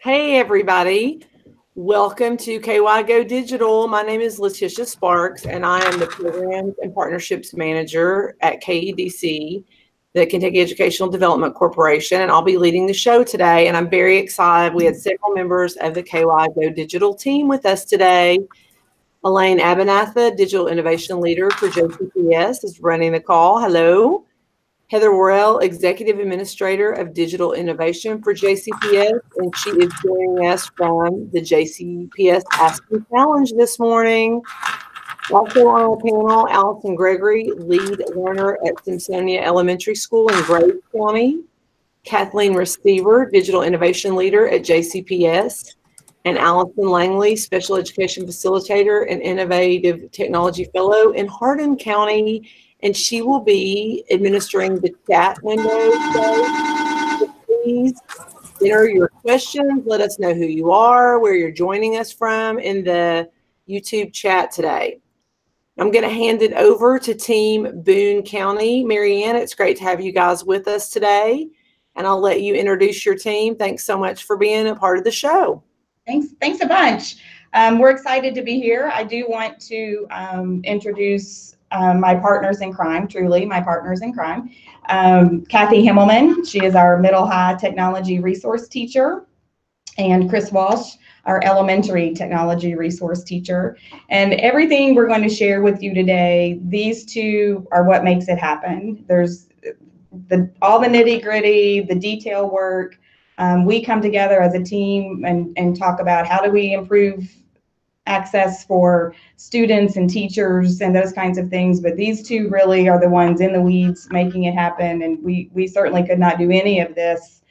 Hey, everybody. Welcome to KY Go Digital. My name is Letitia Sparks, and I am the Programs and Partnerships Manager at KEDC, the Kentucky Educational Development Corporation, and I'll be leading the show today. And I'm very excited. We had several members of the KY Go Digital team with us today. Elaine Abernatha, Digital Innovation Leader for JCPS, is running the call. Hello. Heather Worrell, Executive Administrator of Digital Innovation for JCPS, and she is joining us from the JCPS Aspen Challenge this morning. Also on our panel, Allison Gregory, Lead Learner at Simpsonia Elementary School in Graves County, Kathleen Receiver, Digital Innovation Leader at JCPS, and Allison Langley, Special Education Facilitator and Innovative Technology Fellow in Hardin County, and she will be administering the chat window today. So please enter your questions. Let us know who you are, where you're joining us from in the YouTube chat today. I'm going to hand it over to Team Boone County. Marianne, it's great to have you guys with us today, and I'll let you introduce your team. Thanks so much for being a part of the show. Thanks a bunch. We're excited to be here. I do want to introduce my partners in crime, truly my partners in crime. Kathy Himmelman, she is our middle high technology resource teacher, and Chris Walsh, our elementary technology resource teacher. And everything we're going to share with you today, these two are what makes it happen. There's all the nitty gritty, the detail work. We come together as a team and talk about how do we improve access for students and teachers and those kinds of things, but these two really are the ones in the weeds making it happen, and we certainly could not do any of this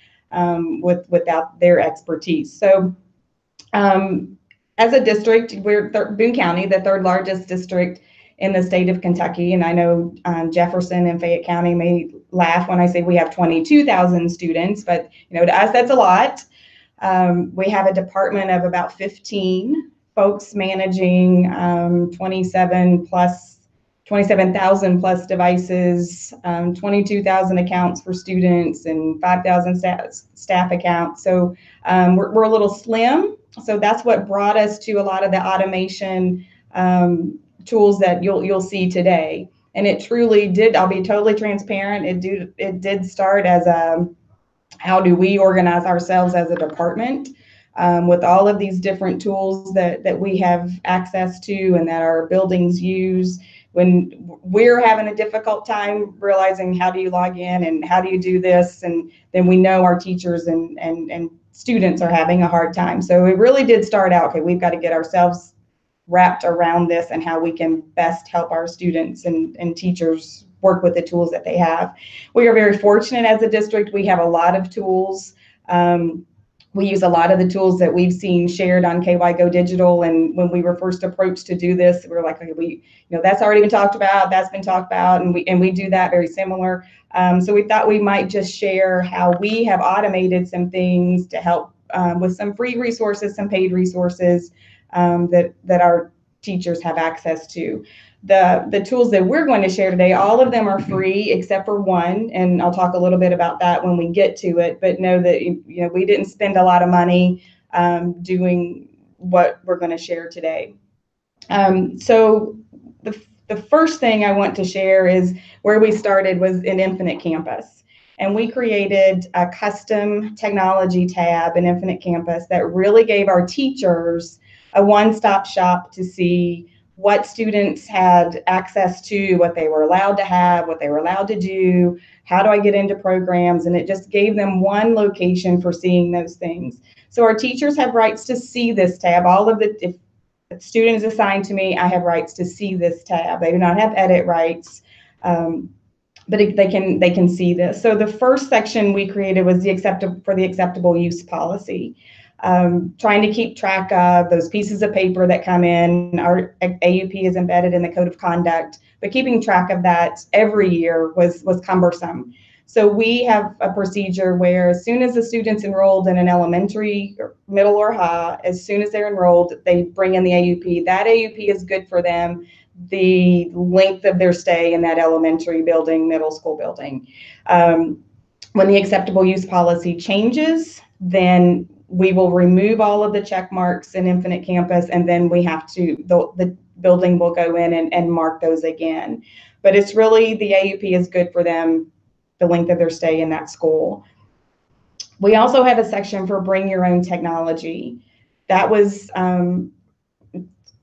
without their expertise. So as a district, we're Boone County, the third largest district in the state of Kentucky, and I know Jefferson and Fayette County may laugh when I say we have 22,000 students, but to us that's a lot. We have a department of about 15 folks managing 27,000 plus devices, 22,000 accounts for students, and 5,000 staff accounts. So we're a little slim. So that's what brought us to a lot of the automation tools that you'll see today. And it truly did, I'll be totally transparent, it did start as how do we organize ourselves as a department with all of these different tools that we have access to and that our buildings use. When we're having a difficult time realizing how do you log in and how do you do this, and then we know our teachers and students are having a hard time. So it really did start out, okay, we've got to get ourselves wrapped around this and how we can best help our students and teachers work with the tools that they have. We are very fortunate as a district. We have a lot of tools. We use a lot of the tools that we've seen shared on KY Go Digital. And when we were first approached to do this, we were like, okay, that's already been talked about, that's been talked about, and we do that very similar. So we thought we might just share how we have automated some things to help with some free resources, some paid resources that our teachers have access to. The tools that we're going to share today, all of them are free except for one, and I'll talk a little bit about that when we get to it. But know that we didn't spend a lot of money doing what we're going to share today. So the first thing I want to share is where we started was in Infinite Campus. And we created a custom technology tab in Infinite Campus that really gave our teachers a one-stop shop to see what students had access to, what they were allowed to have, what they were allowed to do, how do I get into programs, and it just gave them one location for seeing those things. So our teachers have rights to see this tab. If a student is assigned to me, I have rights to see this tab. They do not have edit rights, but they can see this. So the first section we created was the acceptable use policy. Trying to keep track of those pieces of paper that come in. Our AUP is embedded in the code of conduct, but keeping track of that every year was cumbersome. So we have a procedure where as soon as the student's enrolled in an elementary, middle, or high, as soon as they're enrolled, they bring in the AUP. That AUP is good for them the length of their stay in that elementary building, middle school building. When the acceptable use policy changes, then we will remove all of the check marks in Infinite Campus, and then we have to, the building will go in and mark those again. But it's really, the AUP is good for them, the length of their stay in that school. We also have a section for bring your own technology. That was,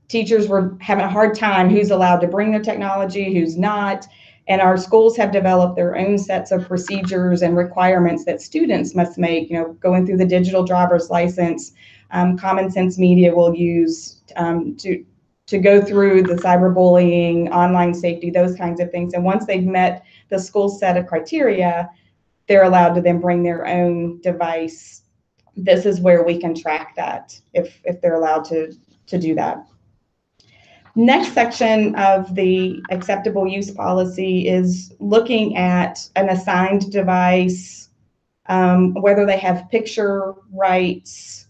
teachers were having a hard time who's allowed to bring their technology, who's not. And our schools have developed their own sets of procedures and requirements that students must make, going through the digital driver's license. Common Sense Media will use to go through the cyberbullying, online safety, those kinds of things. And once they've met the school set of criteria, they're allowed to then bring their own device. This is where we can track that if they're allowed to do that. Next section of the acceptable use policy is looking at an assigned device, whether they have picture rights,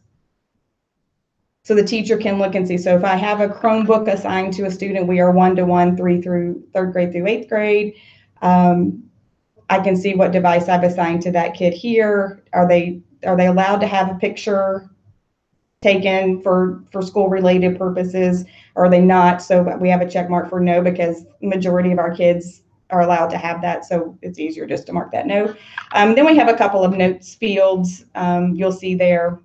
so the teacher can look and see. So if I have a Chromebook assigned to a student, we are 1-to-1, third grade through 8th grade. I can see what device I've assigned to that kid here. Are they allowed to have a picture taken for school related purposes, or are they not? So we have a check mark for no, because majority of our kids are allowed to have that, so it's easier just to mark that no. Then we have a couple of notes fields. You'll see there.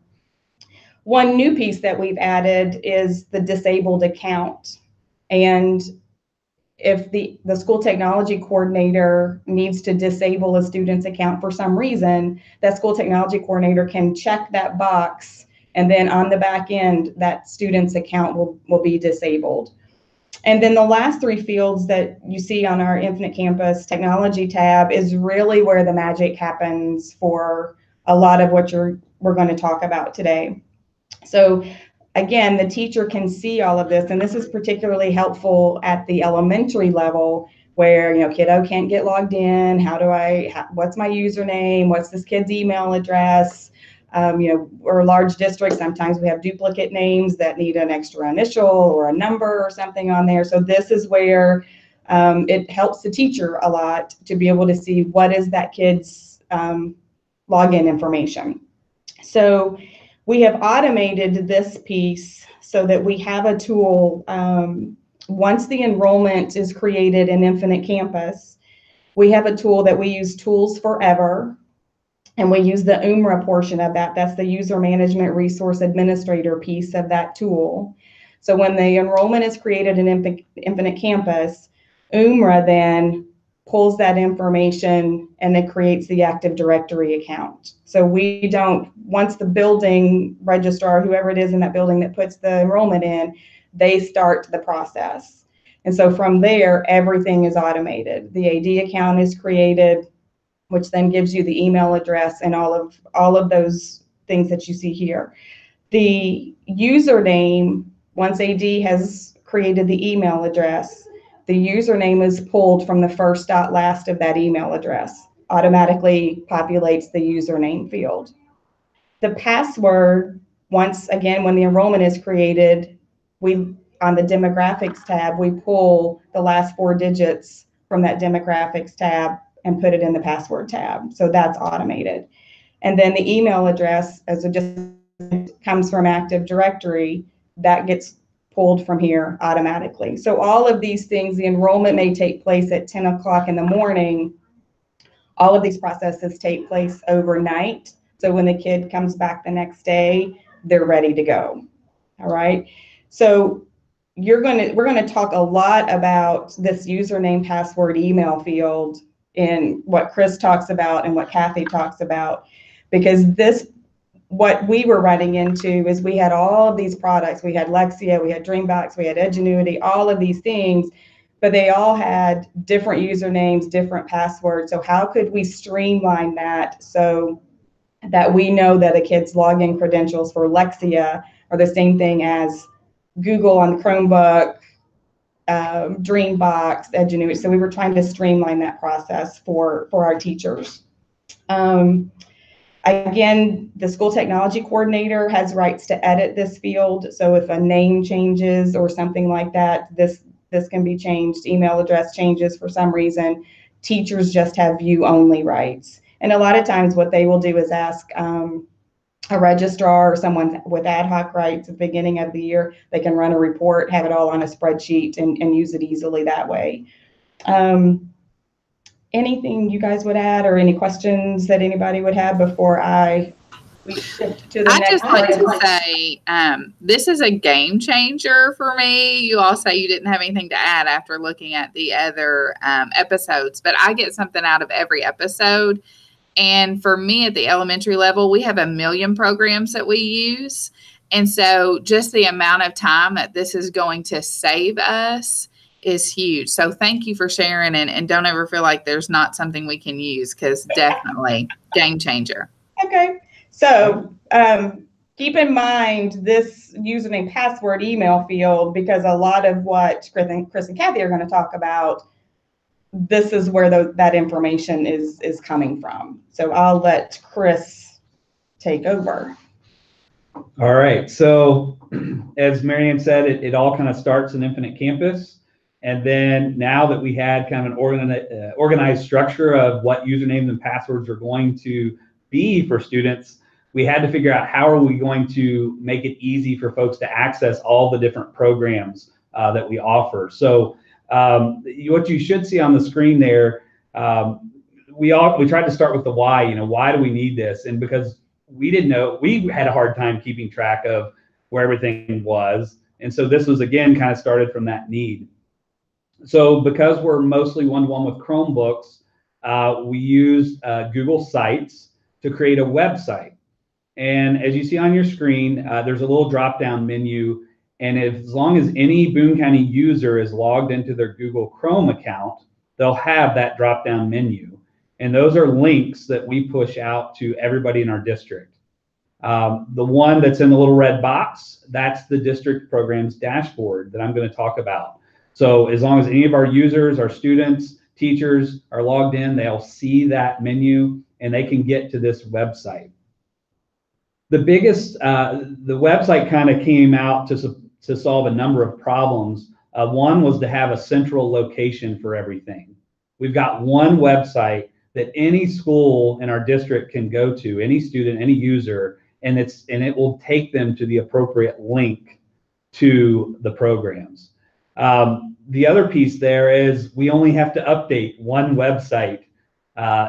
One new piece that we've added is the disabled account. And if the school technology coordinator needs to disable a student's account for some reason, that school technology coordinator can check that box, and then on the back end, that student's account will be disabled. And then the last three fields that you see on our Infinite Campus Technology tab is really where the magic happens for a lot of what we're going to talk about today. So again, the teacher can see all of this, and this is particularly helpful at the elementary level where, kiddo can't get logged in. What's my username? What's this kid's email address? We're a large district. Sometimes we have duplicate names that need an extra initial or a number or something on there. So this is where it helps the teacher a lot to be able to see what is that kid's login information. So we have automated this piece so that we have a tool. Once the enrollment is created in Infinite Campus, we have a tool that we use, Tools Forever, and we use the UMRA portion of that. That's the User Management Resource Administrator piece of that tool. So when the enrollment is created in Infinite Campus, UMRA then pulls that information and it creates the Active Directory account. So we don't, once the building registrar, whoever it is in that building that puts the enrollment in, they start the process. And so from there, everything is automated. The AD account is created, which then gives you the email address and all of those things that you see here. The username, once AD has created the email address, the username is pulled from the first dot last of that email address, automatically populates the username field. The password, once again, when the enrollment is created, on the demographics tab, we pull the last 4 digits from that demographics tab and put it in the password tab. So that's automated. And then the email address, as it just comes from Active Directory, that gets pulled from here automatically. So all of these things, the enrollment may take place at 10 o'clock in the morning. All of these processes take place overnight. So when the kid comes back the next day, they're ready to go. All right. So we're going to talk a lot about this username, password, email field in what Chris talks about and what Kathy talks about, because what we were running into is we had all of these products. We had Lexia, we had Dreambox, we had Edgenuity, all of these things, but they all had different usernames, different passwords. So how could we streamline that so that we know that a kid's login credentials for Lexia are the same thing as Google on the Chromebook, Dreambox, Edgenuity. So we were trying to streamline that process for our teachers. Again, the school technology coordinator has rights to edit this field. So if a name changes or something like that, this can be changed. Email address changes for some reason. Teachers just have view only rights. And a lot of times what they will do is ask a registrar or someone with ad hoc rights at the beginning of the year, they can run a report, have it all on a spreadsheet, and use it easily that way. Anything you guys would add, or any questions that anybody would have before we shift to the I next just like to slide? say, this is a game changer for me. You all say you didn't have anything to add after looking at the other episodes, but I get something out of every episode. And for me at the elementary level, we have 1 million programs that we use. And so just the amount of time that this is going to save us is huge. So thank you for sharing, and don't ever feel like there's not something we can use, because definitely game changer. Okay. So keep in mind this username password email field, because a lot of what Chris and Kathy are going to talk about, this is where that information is coming from. So I'll let Chris take over. All right. So as Marianne said, it all kind of starts in Infinite Campus. And then now that we had kind of an organized structure of what usernames and passwords are going to be for students, we had to figure out how are we going to make it easy for folks to access all the different programs that we offer. So what you should see on the screen there, we tried to start with the why. Why do we need this? And because we didn't know, we had a hard time keeping track of where everything was. And so this was, again, kind of started from that need. So because we're mostly one-to-one with Chromebooks, we used Google Sites to create a website. And as you see on your screen, there's a little drop-down menu. And as long as any Boone County user is logged into their Google Chrome account, they'll have that drop-down menu. And those are links that we push out to everybody in our district. The one that's in the little red box, that's the district programs dashboard that I'm going to talk about. So as long as any of our users, our students, teachers are logged in, they'll see that menu and they can get to this website. The website kind of came out to solve a number of problems. One was to have a central location for everything. We've got one website that any school in our district can go to, any student, any user, and it will take them to the appropriate link to the programs. The other piece there is we only have to update one website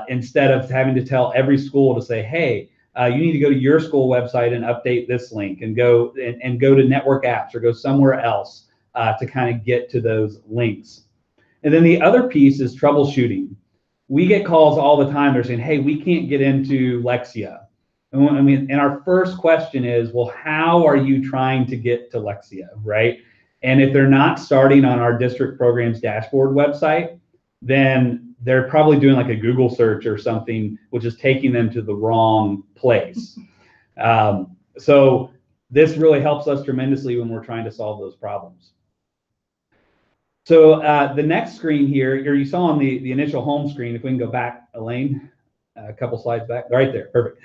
instead of having to tell every school to say, hey, you need to go to your school website and update this link, and go to Network Apps or go somewhere else to kind of get to those links. And then the other piece is troubleshooting. We get calls all the time. They're saying, hey, we can't get into Lexia. And our first question is, well, how are you trying to get to Lexia, right? And if they're not starting on our district programs dashboard website, then they're probably doing like a Google search or something, which is taking them to the wrong place. So this really helps us tremendously when we're trying to solve those problems. So the next screen here, you saw on the initial home screen, if we can go back, Elaine, a couple slides back, right there, perfect.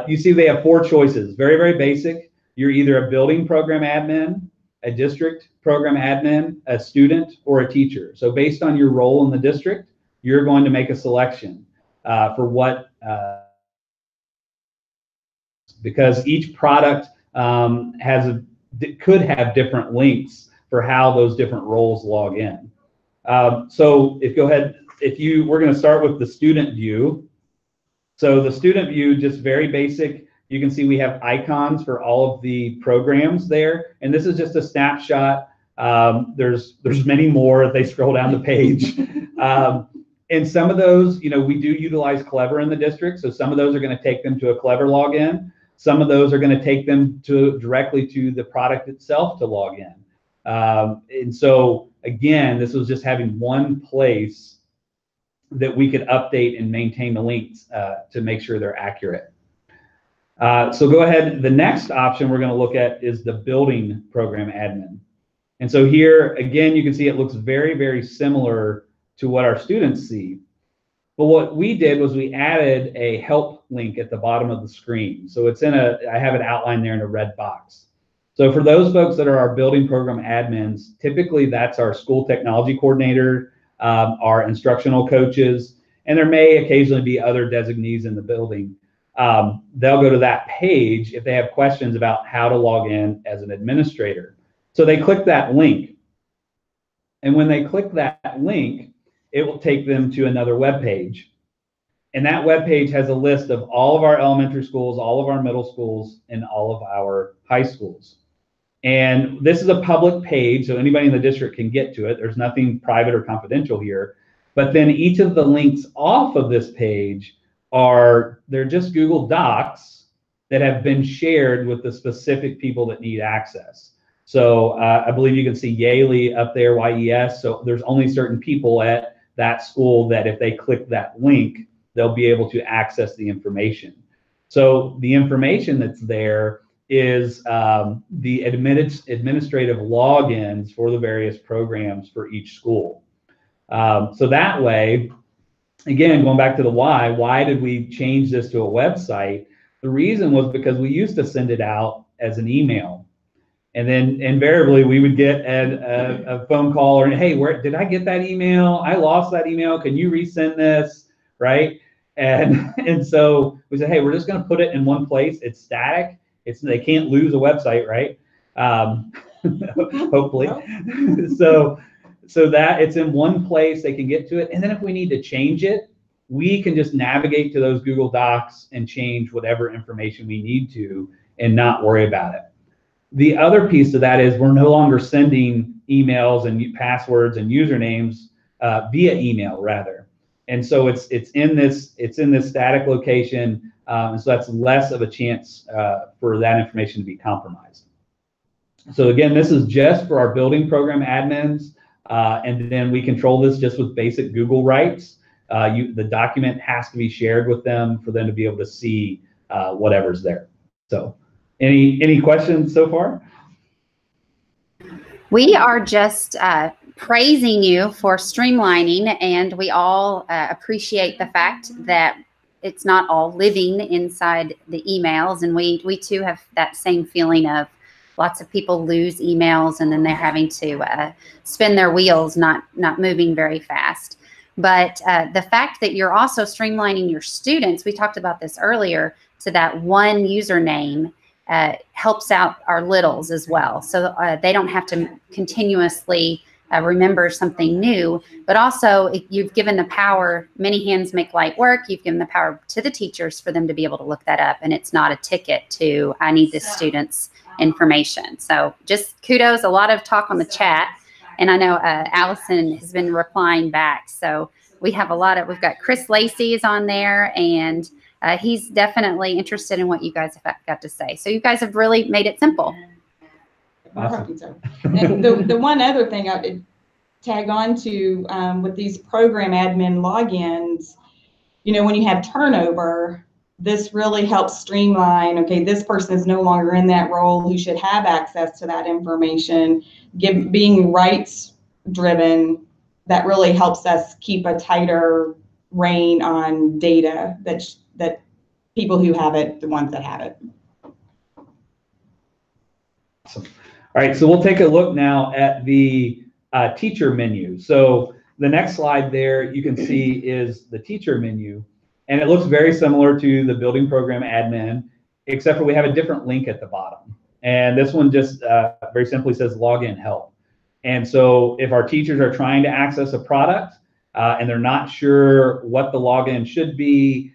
You see they have 4 choices, very, very basic. You're either a building program admin, a district program admin, a student, or a teacher. So based on your role in the district, you're going to make a selection for what, because each product could have different links for how those different roles log in. So we're going to start with the student view. So the student view, just very basic. You can see we have icons for all of the programs there, and this is just a snapshot. There's many more if they scroll down the page. And some of those, we do utilize Clever in the district, so some of those are going to take them to a Clever login. Some of those are going to take them directly to the product itself to log in. And so again, this was just having one place that we could update and maintain the links to make sure they're accurate. So go ahead. The next option we're going to look at is the building program admin. And so here, again, you can see it looks very, very similar to what our students see. But what we did was we added a help link at the bottom of the screen. So it's I have it outlined there in a red box. So for those folks that are our building program admins, typically that's our school technology coordinator, our instructional coaches, and there may occasionally be other designees in the building. they'll go to that page if they have questions about how to log in as an administrator. So they click that link. And when they click that link, it will take them to another web page. And that web page has a list of all of our elementary schools, all of our middle schools, and all of our high schools. And this is a public page, so anybody in the district can get to it. There's nothing private or confidential here. But then each of the links off of this page they're just Google Docs that have been shared with the specific people that need access. So I believe you can see Yaley up there, YES. So there's only certain people at that school that if they click that link, they'll be able to access the information. So the information that's there is the administrative logins for the various programs for each school. So that way, again, going back to the why did we change this to a website? The reason was because we used to send it out as an email. And then invariably we would get a phone call or, hey, where did I get that email? I lost that email. Can you resend this? Right? And so we said, hey, we're just going to put it in one place. It's static. They can't lose a website, right? Hopefully. So that it's in one place, they can get to it. And then if we need to change it, we can just navigate to those Google Docs and change whatever information we need to and not worry about it. The other piece of that is we're no longer sending emails and passwords and usernames via email rather. And so it's in this static location, and so that's less of a chance for that information to be compromised. So again, this is just for our building program admins, and then we control this just with basic Google rights. The document has to be shared with them for them to be able to see whatever's there. So any questions so far? We are just praising you for streamlining, and we all appreciate the fact that it's not all living inside the emails, and we too have that same feeling of lots of people lose emails and then they're having to spin their wheels, not moving very fast. But the fact that you're also streamlining your students, we talked about this earlier, to that one username helps out our littles as well. So they don't have to continuously remember something new, but also you've given the power, many hands make light work. You've given the power to the teachers for them to be able to look that up. And it's not a ticket to, I need this student's information. So just kudos, a lot of talk on the chat. And I know Allison has been replying back. So we have we've got Chris Lacey is on there, and he's definitely interested in what you guys have got to say. So you guys have really made it simple. Awesome. And the one other thing I would tag on to with these program admin logins, when you have turnover, this really helps streamline, okay, this person is no longer in that role who should have access to that information. Being rights driven, that really helps us keep a tighter rein on data that people who have it, the ones that have it. Awesome. All right, so we'll take a look now at the teacher menu. So the next slide there you can see is the teacher menu, and it looks very similar to the building program admin, except for we have a different link at the bottom. And this one just very simply says login help. And so if our teachers are trying to access a product and they're not sure what the login should be,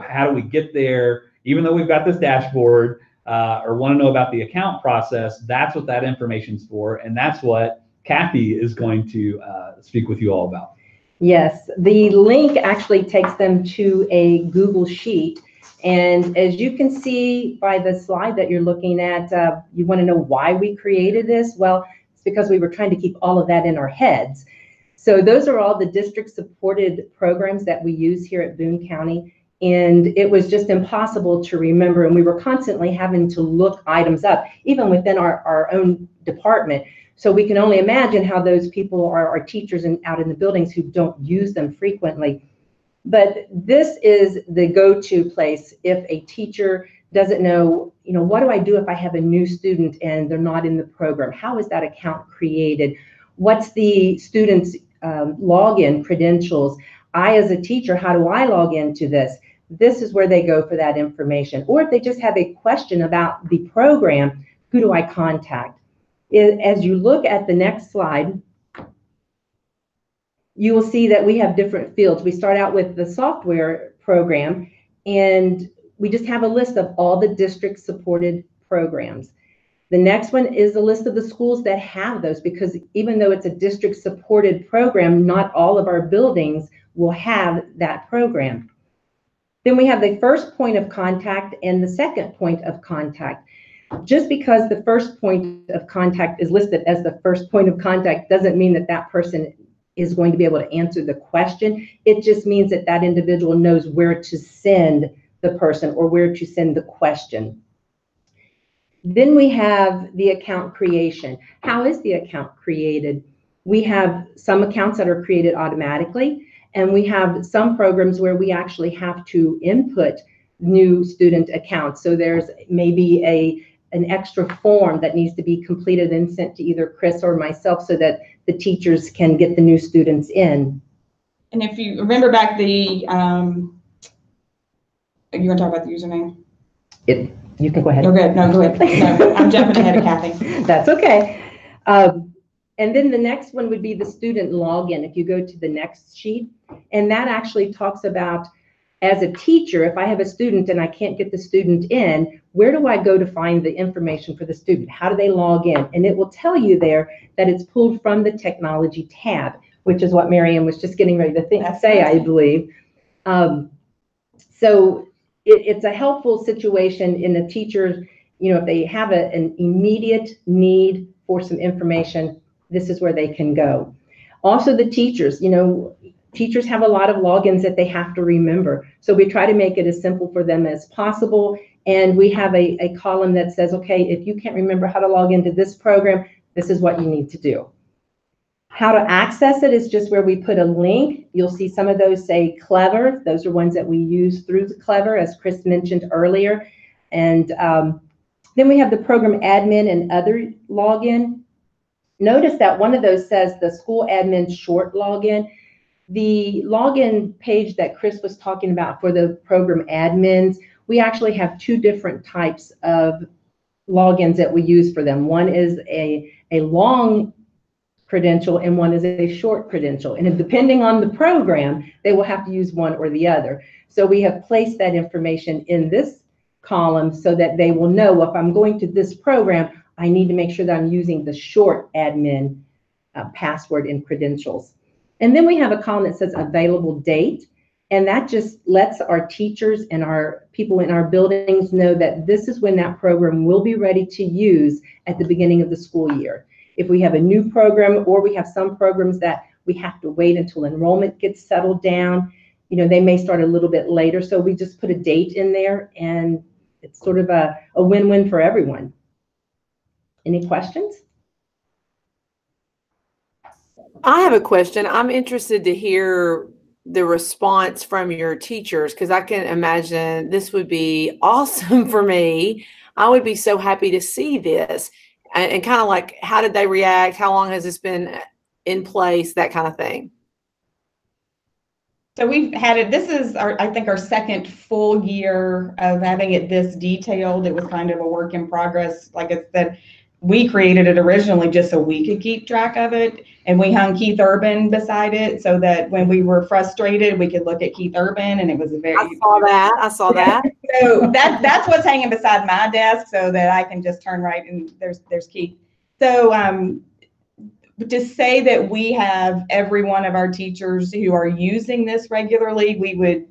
how do we get there, even though we've got this dashboard, or want to know about the account process, that's what that information's for, and that's what Kathy is going to speak with you all about. Yes, the link actually takes them to a Google Sheet, and as you can see by the slide that you're looking at, you want to know why we created this? Well, it's because we were trying to keep all of that in our heads. So those are all the district-supported programs that we use here at Boone County. And it was just impossible to remember, and we were constantly having to look items up, even within our own department. So we can only imagine how those people are teachers out in the buildings who don't use them frequently. But this is the go-to place if a teacher doesn't know, what do I do if I have a new student and they're not in the program? How is that account created? What's the student's login credentials? I, as a teacher, how do I log into this? this is where they go for that information. Or if they just have a question about the program, who do I contact? As you look at the next slide, you will see that we have different fields. We start out with the software program, and we just have a list of all the district supported programs. The next one is a list of the schools that have those, because even though it's a district supported program, not all of our buildings will have that program. Then we have the first point of contact and the second point of contact. Just because the first point of contact is listed as the first point of contact doesn't mean that that person is going to be able to answer the question. It just means that that individual knows where to send the person or where to send the question. Then we have the account creation. How is the account created? We have some accounts that are created automatically, and we have some programs where we actually have to input new student accounts. So there's maybe an extra form that needs to be completed and sent to either Chris or myself so that the teachers can get the new students in. And if you remember back the, you want to talk about the username? You can go ahead. No, good. No, go ahead. No, I'm jumping ahead of Kathy. That's okay. And then the next one would be the student login. If you go to the next sheet, and that actually talks about, as a teacher, if I have a student and I can't get the student in, where do I go to find the information for the student? How do they log in? And it will tell you there that it's pulled from the technology tab, which is what Miriam was just getting ready to say, I believe. So it's a helpful situation in a teacher, you know, if they have an immediate need for some information, this is where they can go. Also the teachers, you know, teachers have a lot of logins that they have to remember. So we try to make it as simple for them as possible. And we have a column that says, okay, if you can't remember how to log into this program, this is what you need to do. How to access it is just where we put a link. You'll see some of those say Clever. Those are ones that we use through the Clever, as Chris mentioned earlier. And then we have the program admin and other login. Notice that one of those says the school admin short login. The login page that Chris was talking about for the program admins, we actually have two different types of logins that we use for them. One is a long credential and one is a short credential. And depending on the program, they will have to use one or the other. So we have placed that information in this column so that they will know, if I'm going to this program, I need to make sure that I'm using the short admin password and credentials. And then we have a column that says available date. And that just lets our teachers and our people in our buildings know that this is when that program will be ready to use at the beginning of the school year. If we have a new program, or we have some programs that we have to wait until enrollment gets settled down, you know, they may start a little bit later. So we just put a date in there, and it's sort of a win-win for everyone. Any questions? I have a question. I'm interested to hear the response from your teachers, because I can imagine this would be awesome for me. I would be so happy to see this, and kind of like, how did they react? How long has this been in place? That kind of thing. So we've had it, this is I think our second full year of having it this detailed. It was kind of a work in progress. Like I said, we created it originally just so we could keep track of it, and we hung Keith Urban beside it so that when we were frustrated, we could look at Keith Urban, and it was a very. I saw that. So that's what's hanging beside my desk, so that I can just turn right and there's Keith. So to say that we have every one of our teachers who are using this regularly, we would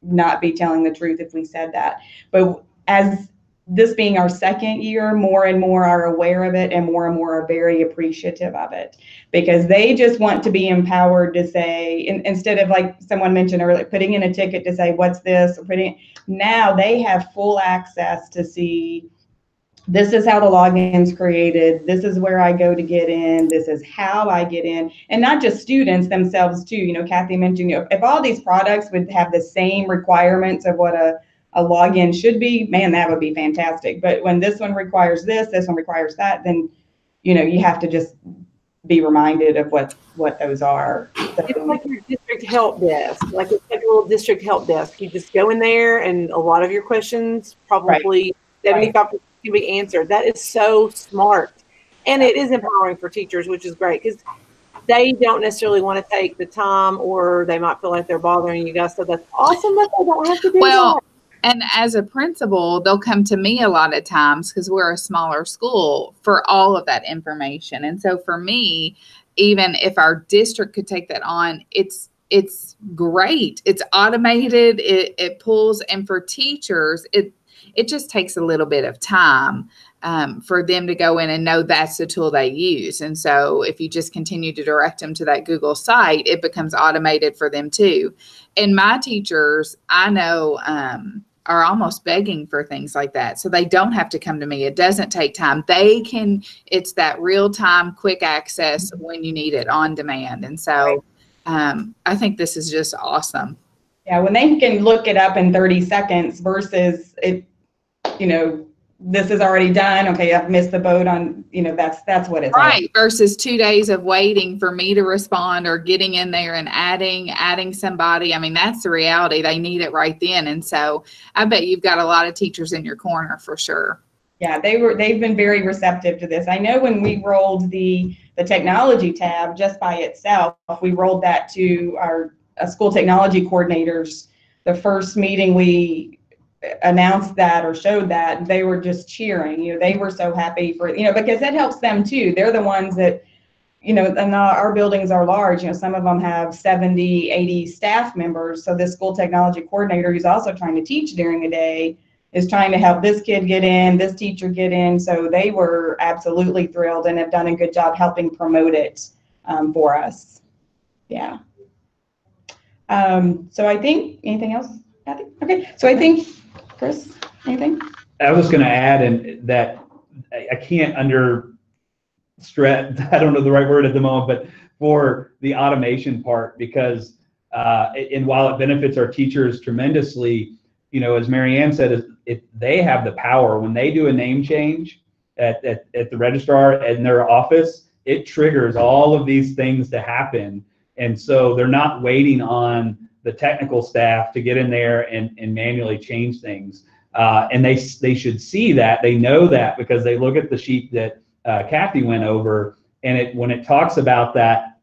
not be telling the truth if we said that. But as this being our second year, more and more are aware of it, and more are very appreciative of it, because they just want to be empowered to say, instead of, like someone mentioned earlier, putting in a ticket to say, what's this? Or now they have full access to see, this is how the login's created. This is where I go to get in. This is how I get in. And not just students themselves too. You know, Kathy mentioned, if all these products would have the same requirements of what a login should be, man, that would be fantastic. But when this one requires this one requires that, then, you know, you have to just be reminded of what those are. So, it's like your district help desk. Like it's like a little district help desk. You just go in there, and a lot of your questions, probably 75% can be answered. That is so smart, and it is empowering for teachers, which is great because they don't necessarily want to take the time, or they might feel like they're bothering you guys. So that's awesome that they don't have to do that. And as a principal, they'll come to me a lot of times because we're a smaller school for all of that information. And so for me, even if our district could take that on, it's great. It's automated. It pulls, and for teachers, it just takes a little bit of time for them to go in and know that's the tool they use. And so if you just continue to direct them to that Google site, it becomes automated for them too. And my teachers, I know, are almost begging for things like that. So they don't have to come to me. It doesn't take time. It's that real time, quick access when you need it on demand. And so I think this is just awesome. Yeah, when they can look it up in 30 seconds versus it, this is already done. Okay, I've missed the boat on, that's what it's right. Like. Versus 2 days of waiting for me to respond or getting in there and adding somebody. I mean, that's the reality. They need it right then. And so I bet you've got a lot of teachers in your corner for sure. Yeah, they've been very receptive to this. I know when we rolled the technology tab just by itself, we rolled that to our school technology coordinators. The first meeting we announced that or showed that, they were just cheering. They were so happy for because it helps them too. They're the ones that and our buildings are large. Some of them have 70, 80 staff members. So this school technology coordinator, who's also trying to teach during the day, is trying to help this kid get in, this teacher get in. So they were absolutely thrilled and have done a good job helping promote it for us. Yeah. So I think, anything else, Kathy? Okay, so I think, Chris, anything? I was going to add that I can't stress, I don't know the right word at the moment, but for the automation part, because and while it benefits our teachers tremendously, as Marianne said, they have the power. When they do a name change at the registrar in their office, it triggers all of these things to happen. And so they're not waiting on the technical staff to get in there and manually change things. And they should see that. They know that because they look at the sheet that Kathy went over, and when it talks about that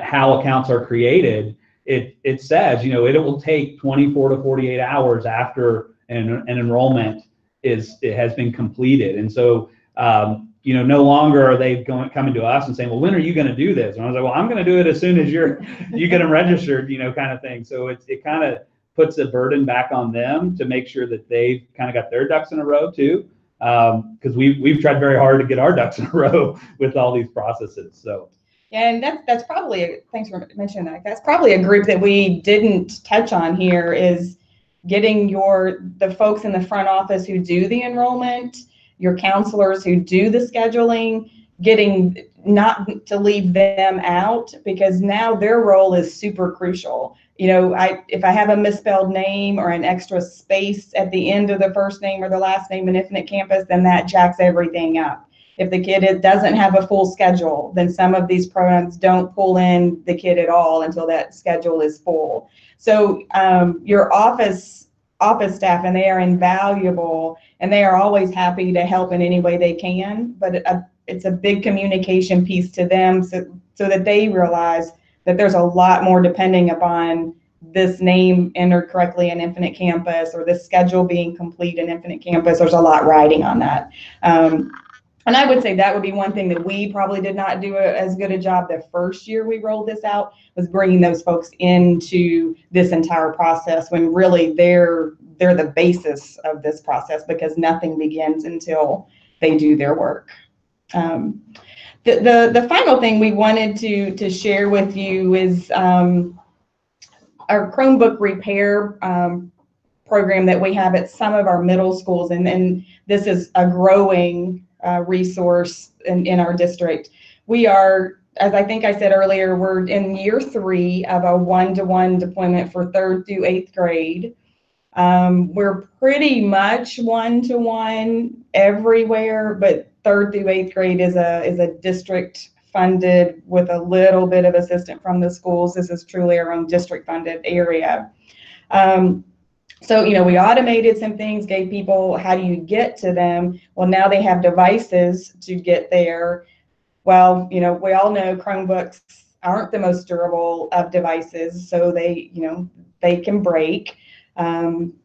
how accounts are created, it says, it will take 24 to 48 hours after an enrollment has been completed. And so no longer are they coming to us and saying, well, when are you going to do this? And I was like, well, I'm going to do it as soon as you get them registered, kind of thing. So it kind of puts a burden back on them to make sure that they've kind of got their ducks in a row too. Because we've tried very hard to get our ducks in a row with all these processes. So. And that's probably, thanks for mentioning that. That's probably a group that we didn't touch on here, is getting the folks in the front office who do the enrollment, your counselors who do the scheduling, getting not to leave them out, because now their role is super crucial. If I have a misspelled name or an extra space at the end of the first name or the last name in Infinite Campus, then that jacks everything up. If the kid doesn't have a full schedule, then some of these programs don't pull in the kid at all until that schedule is full. So your office staff, and they are invaluable, and they are always happy to help in any way they can, but it's a big communication piece to them so that they realize that there's a lot more depending upon this name entered correctly in Infinite Campus, or this schedule being complete in Infinite Campus. There's a lot riding on that. And I would say that would be one thing that we probably did not do as good a job the first year we rolled this out, was bringing those folks into this entire process, when really they're the basis of this process, because nothing begins until they do their work. The final thing we wanted to share with you is our Chromebook repair program that we have at some of our middle schools, and this is a growing resource in our district. We are, as I think I said earlier, we're in year 3 of a one-to-one deployment for 3rd through 8th grade. We're pretty much one-to-one everywhere, but 3rd through 8th grade is a district funded with a little bit of assistance from the schools. This is truly our own district funded area. So, we automated some things, gave people, how do you get to them? Well, now they have devices to get there. Well, we all know Chromebooks aren't the most durable of devices, so they can break.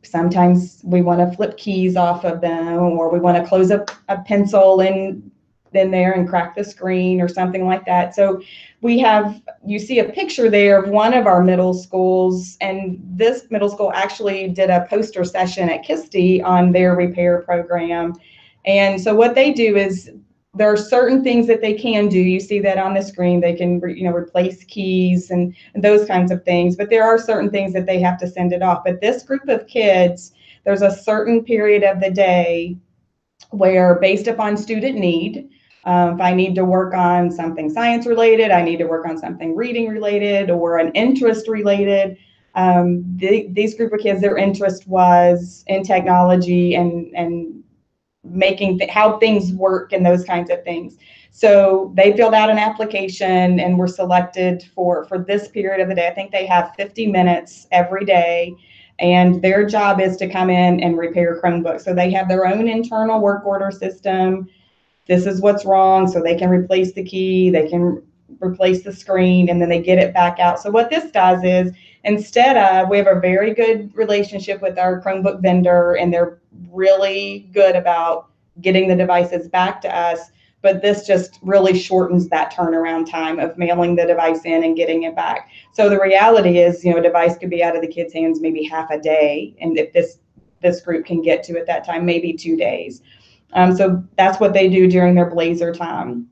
Sometimes we want to flip keys off of them, or we want to close up a pencil in there and crack the screen or something like that. So you see a picture there of one of our middle schools, and this middle school actually did a poster session at KISTI on their repair program. And so what they do is, there are certain things that they can do. You see that on the screen. They can, replace keys and those kinds of things. But there are certain things that they have to send it off. But this group of kids, there's a certain period of the day where, based upon student need, if I need to work on something science related, I need to work on something reading related or an interest related. These group of kids, their interest was in technology and making how things work and those kinds of things. So they filled out an application and were selected for this period of the day. I think they have 50 minutes every day, and their job is to come in and repair Chromebooks. So they have their own internal work order system. This is what's wrong, so they can replace the key, they can replace the screen, and then they get it back out. So what this does is, instead of, we have a very good relationship with our Chromebook vendor, and they're really good about getting the devices back to us, but this just really shortens that turnaround time of mailing the device in and getting it back. So the reality is, a device could be out of the kids' hands maybe half a day, and if this group can get to at that time, maybe 2 days. So that's what they do during their Blazer time.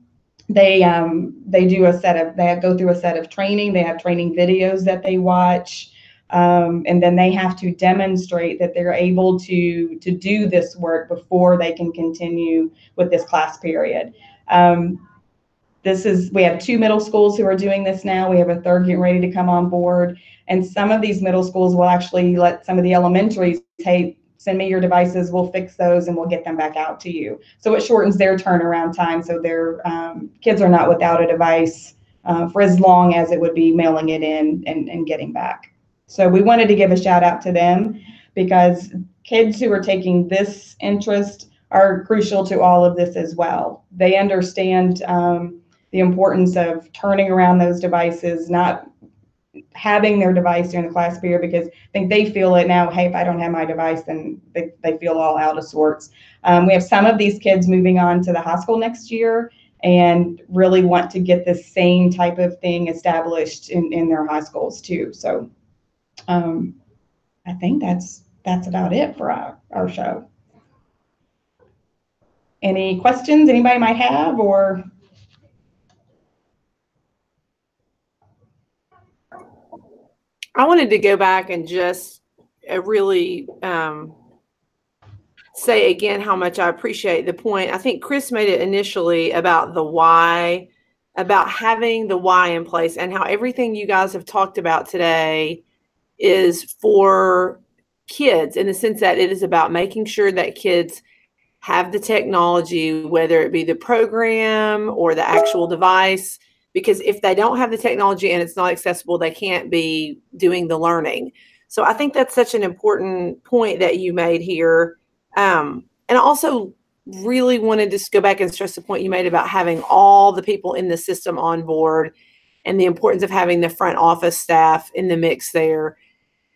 They go through a set of training. They have training videos that they watch. And then they have to demonstrate that they're able to do this work before they can continue with this class period. We have 2 middle schools who are doing this now. We have a third getting ready to come on board. And some of these middle schools will actually let some of the elementaries, hey, send me your devices, we'll fix those and we'll get them back out to you. So it shortens their turnaround time, so their kids are not without a device for as long as it would be mailing it in and getting back. So we wanted to give a shout out to them, because kids who are taking this interest are crucial to all of this as well. They understand the importance of turning around those devices, not having their device during the class period, because I think they feel it now, hey, if I don't have my device, then they feel all out of sorts. We have some of these kids moving on to the high school next year and really want to get the same type of thing established in their high schools too. So I think that's about it for our show. Any questions anybody might have, or? I wanted to go back and just really say again how much I appreciate the point. I think Chris made it initially about the why, about having the why in place, and how everything you guys have talked about today is for kids, in the sense that it is about making sure that kids have the technology, whether it be the program or the actual device. Because if they don't have the technology and it's not accessible, they can't be doing the learning. So I think that's such an important point that you made here. And I also really wanted to just go back and stress the point you made about having all the people in the system on board, and the importance of having the front office staff in the mix there,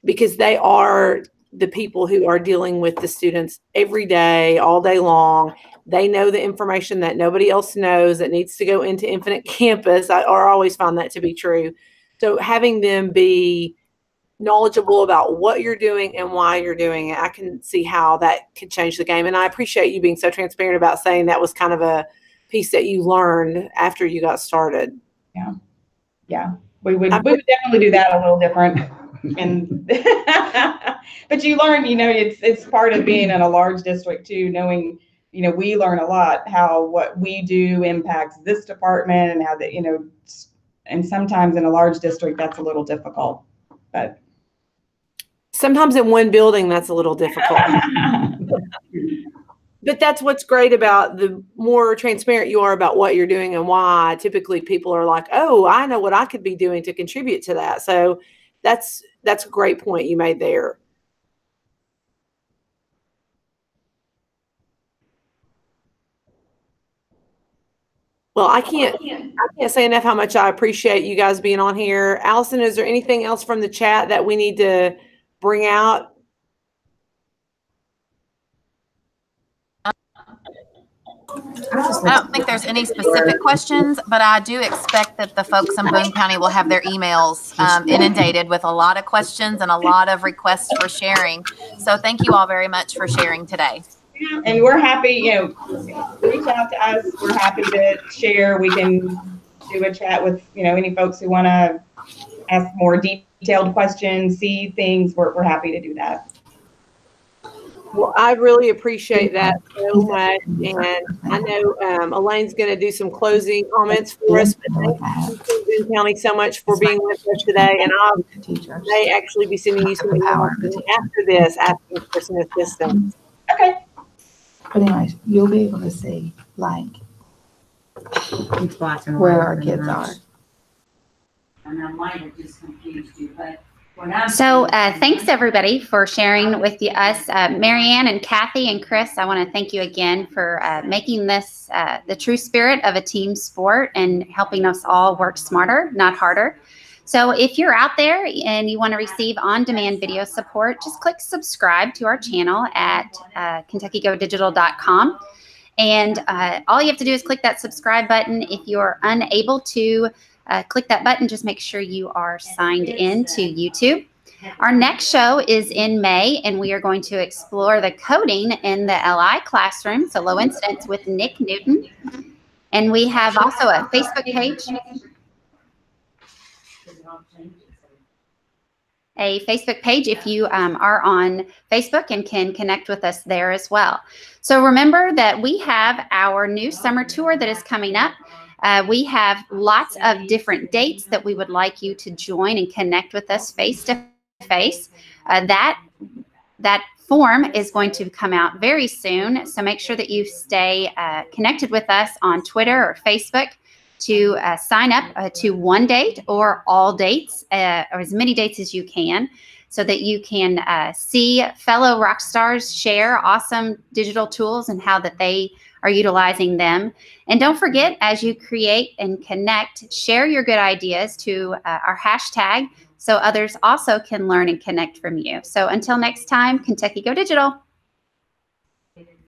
because they are the people who are dealing with the students every day, all day long. They know the information that nobody else knows that needs to go into Infinite Campus. I always found that to be true. So having them be knowledgeable about what you're doing and why you're doing it, I can see how that could change the game. And I appreciate you being so transparent about saying that was kind of a piece that you learned after you got started. Yeah. We would definitely do that a little different. And but you learn, it's part of being in a large district too, knowing, we learn a lot how what we do impacts this department, and how that, and sometimes in a large district that's a little difficult, but sometimes in one building that's a little difficult. But that's what's great about the more transparent you are about what you're doing and why. Typically people are like, oh, I know what I could be doing to contribute to that. So that's a great point you made there. Well, I can't say enough how much I appreciate you guys being on here. Allison, is there anything else from the chat that we need to bring out? I don't think there's any specific questions, but I do expect that the folks in Boone County will have their emails inundated with a lot of questions and a lot of requests for sharing. So thank you all very much for sharing today. And we're happy, reach out to us. We're happy to share. We can do a chat with, any folks who want to ask more detailed questions, see things. We're happy to do that. Well, I really appreciate that so much. And I know Elaine's going to do some closing comments for us. But thank you, Boone County, so much for being with us today. And I may actually be sending you some emails after this, asking for some assistance. Okay. But anyways, you'll be able to see like where our kids are. And I might have just confused you, but So thanks everybody for sharing with us. Marianne and Kathy and Chris, I want to thank you again for making this the true spirit of a team sport and helping us all work smarter, not harder. So if you're out there and you want to receive on-demand video support, just click subscribe to our channel at KentuckyGoDigital.com. And all you have to do is click that subscribe button. If you're unable to click that button, just make sure you are signed in to YouTube. Our next show is in May, and we are going to explore the coding in the LI classroom, so low incidence with Nick Newton. And we have also a Facebook page. If you are on Facebook and can connect with us there as well. So remember that we have our new summer tour that is coming up. We have lots of different dates that we would like you to join and connect with us face to face. That form is going to come out very soon. So make sure that you stay connected with us on Twitter or Facebook to sign up to one date or all dates, or as many dates as you can, so that you can see fellow rock stars share awesome digital tools and how that they are utilizing them. And don't forget, as you create and connect, share your good ideas to our hashtag so others also can learn and connect from you. So until next time, Kentucky Go Digital.